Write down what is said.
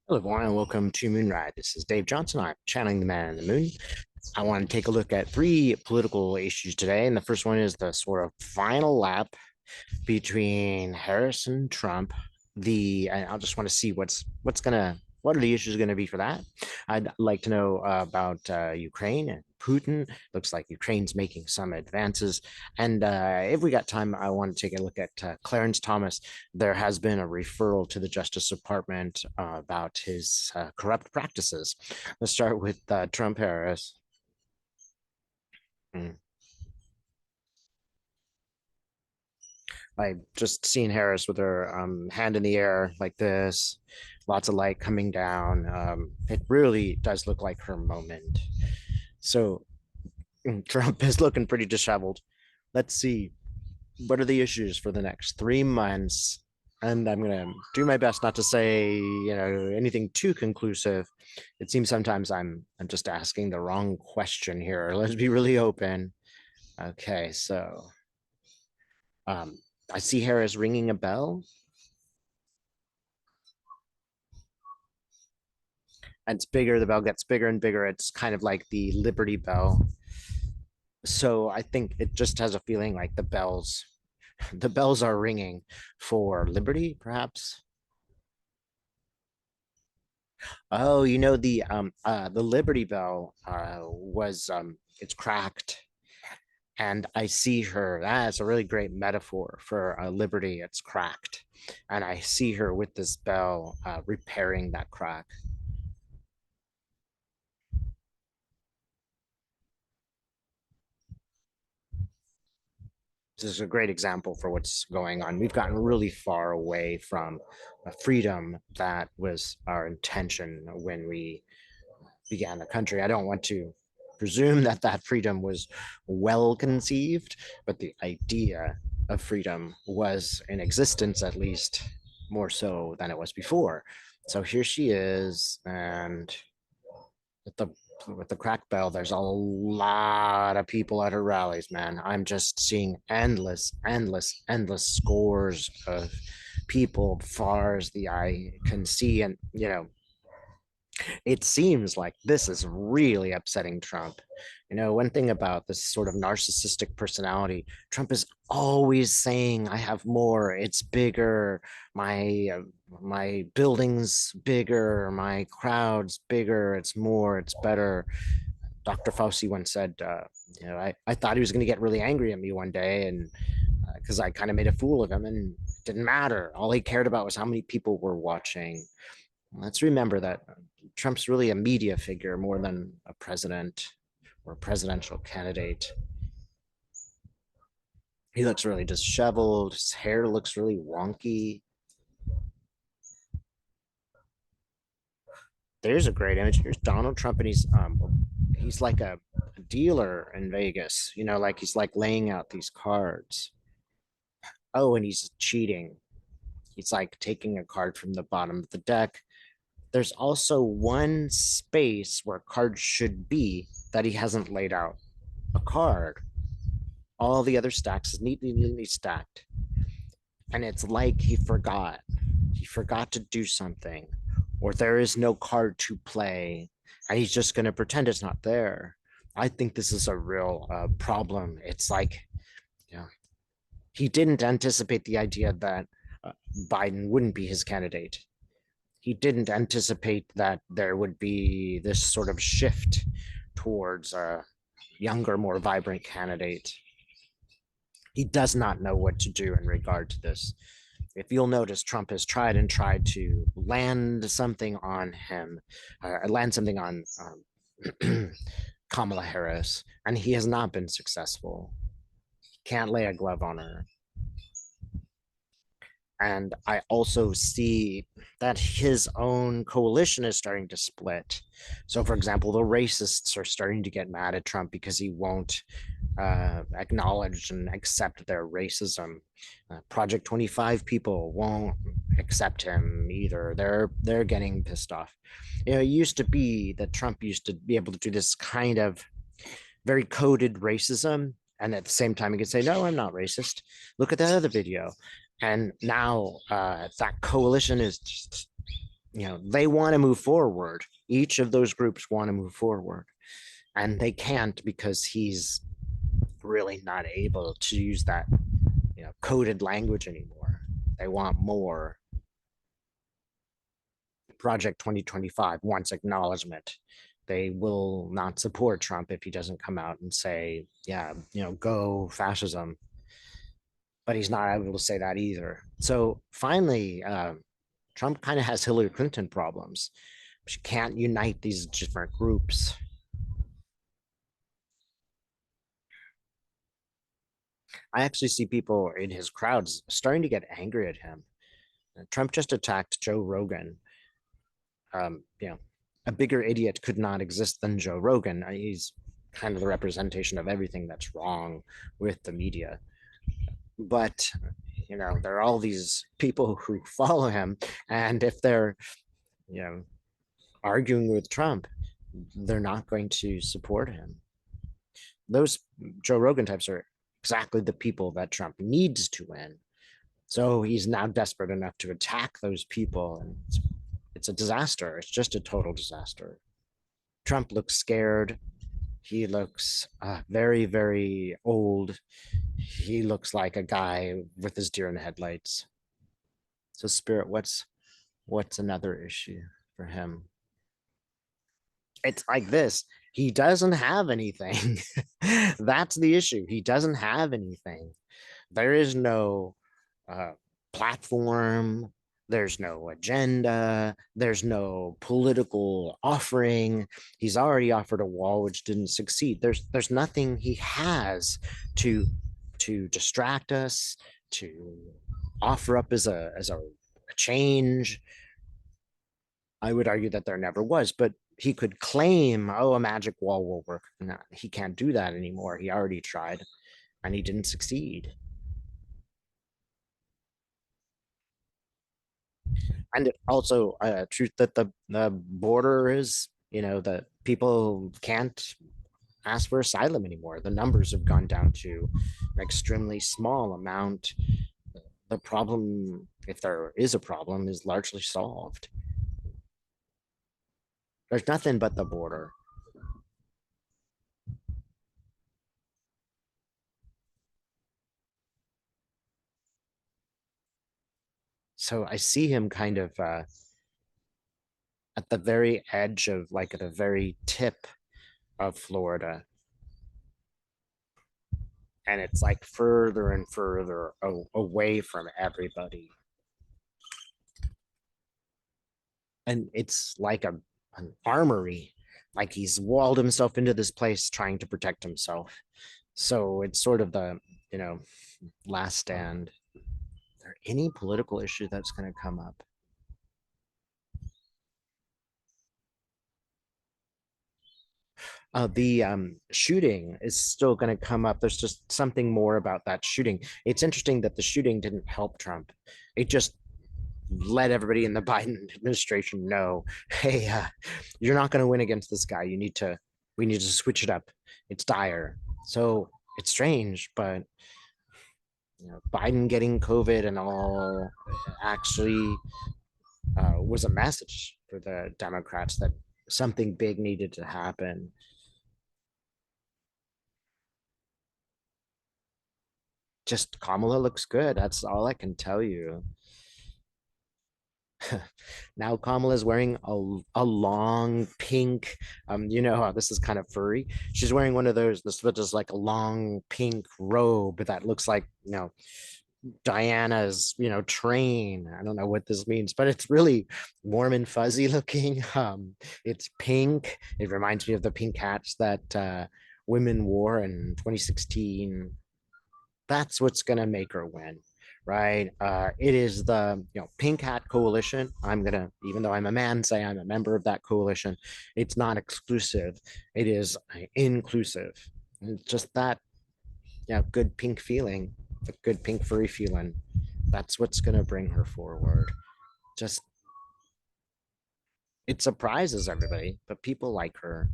Hello, everyone, and welcome to Moonride. This is Dave Johnson. I'm channeling the man in the moon. I want to take a look at three political issues today. And the first one is the sort of final lap between Harris and Trump. And I just want to see what are the issues going to be for that. I'd like to know about Ukraine and Putin. Looks like Ukraine's making some advances. And if we got time, I want to take a look at Clarence Thomas. There has been a referral to the Justice Department about his corrupt practices. Let's start with Trump Harris. Mm. I just seen Harris with her hand in the air like this, lots of light coming down. It really does look like her moment. So Trump is looking pretty disheveled. Let's see, what are the issues for the next 3 months? And I'm gonna do my best not to say, anything too conclusive. It seems sometimes I'm just asking the wrong question here. Let's be really open. Okay, so um, I see Harris ringing a bell. And it's bigger. The bell gets bigger and bigger. It's kind of like the Liberty Bell. So I think it just has a feeling like the bells are ringing for liberty, perhaps. Oh, the Liberty Bell was it's cracked, and I see her. That's a really great metaphor for liberty. It's cracked, and I see her with this bell repairing that crack. This is a great example for what's going on. We've gotten really far away from freedom that was our intention when we began the country. I don't want to presume that that freedom was well conceived, but the idea of freedom was in existence, at least more so than it was before. So here she is, and with the crack bell, there's a lot of people at her rallies, man. I'm just seeing endless scores of people far as the eye can see. And it seems like this is really upsetting Trump. One thing about this sort of narcissistic personality, Trump is always saying, "I have more. It's bigger. My building's bigger. My crowd's bigger. It's more. It's better." Dr. Fauci once said, I thought he was going to get really angry at me one day, and because I kind of made a fool of him, and it didn't matter. All he cared about was how many people were watching. Let's remember that Trump's really a media figure more than a president or a presidential candidate. He looks really disheveled. His hair looks really wonky. There's a great image. Here's Donald Trump, and he's like a dealer in Vegas. Like he's like laying out these cards. Oh, and he's cheating. He's like taking a card from the bottom of the deck. There's also one space where cards should be that he hasn't laid out a card. All the other stacks is neatly stacked. And it's like he forgot. He forgot to do something, or there is no card to play, and he's just going to pretend it's not there. I think this is a real problem. It's like, yeah, he didn't anticipate the idea that uh, Biden wouldn't be his candidate. He didn't anticipate that there would be this sort of shift towards a younger, more vibrant candidate. He does not know what to do in regard to this. If you'll notice, Trump has tried and tried to land something on him, land something on Kamala Harris, and he has not been successful. He can't lay a glove on her. And I also see that his own coalition is starting to split. So, for example, the racists are starting to get mad at Trump because he won't acknowledge and accept their racism. Project 25 people won't accept him either. They're getting pissed off. It used to be that Trump used to be able to do this kind of very coded racism, and at the same time he could say, "No, I'm not racist. Look at that other video." And now that coalition is just they want to move forward. Each of those groups want to move forward, and they can't because he's really not able to use that coded language anymore. They want more. Project 2025 wants acknowledgement. They will not support Trump if he doesn't come out and say, yeah, go fascism. But he's not able to say that either. So finally, Trump kind of has Hillary Clinton problems. She can't unite these different groups. I actually see people in his crowds starting to get angry at him. Trump just attacked Joe Rogan. A bigger idiot could not exist than Joe Rogan. He's kind of the representation of everything that's wrong with the media. But there are all these people who follow him, and if they're you know arguing with Trump, they're not going to support him. Those Joe Rogan types are exactly the people that Trump needs to win. So he's now desperate enough to attack those people, and it's a disaster. It's just a total disaster. Trump looks scared. He looks very, very old. He looks like a guy with his deer in the headlights. So, Spirit, what's another issue for him? It's like this. He doesn't have anything. That's the issue. He doesn't have anything. There is no uh, platform. There's no agenda. There's no political offering. He's already offered a wall which didn't succeed. There's nothing he has to distract us, to offer up as a change. I would argue that there never was, but he could claim, oh, a magic wall will work. No, he can't do that anymore. He already tried and he didn't succeed. And also truth that the border is, that people can't ask for asylum anymore. The numbers have gone down to an extremely small amount. The problem, if there is a problem, is largely solved. There's nothing but the border. So I see him kind of at the very edge of, like, at the very tip of Florida. And it's like further and further away from everybody. And it's like an armory, like he's walled himself into this place trying to protect himself. So it's sort of the, you know, last stand. Is there any political issue that's going to come up? The shooting is still going to come up. There's just something more about that shooting. It's interesting that the shooting didn't help Trump. It just let everybody in the Biden administration know, hey, you're not going to win against this guy. We need to switch it up. It's dire. So it's strange, but Biden getting COVID and all actually was a message for the Democrats that something big needed to happen. Just Kamala looks good. That's all I can tell you. Now Kamala's wearing a long pink, this is kind of furry. She's wearing one of those, this is like a long pink robe that looks like, Diana's, train. I don't know what this means, but it's really warm and fuzzy looking. It's pink. It reminds me of the pink hats that women wore in 2016. That's what's going to make her win, right? It is the Pink Hat Coalition. I'm gonna, even though I'm a man, say I'm a member of that coalition. It's not exclusive. It is inclusive. It's just that good pink feeling, the good pink furry feeling. That's what's gonna bring her forward. Just it surprises everybody, but people like her.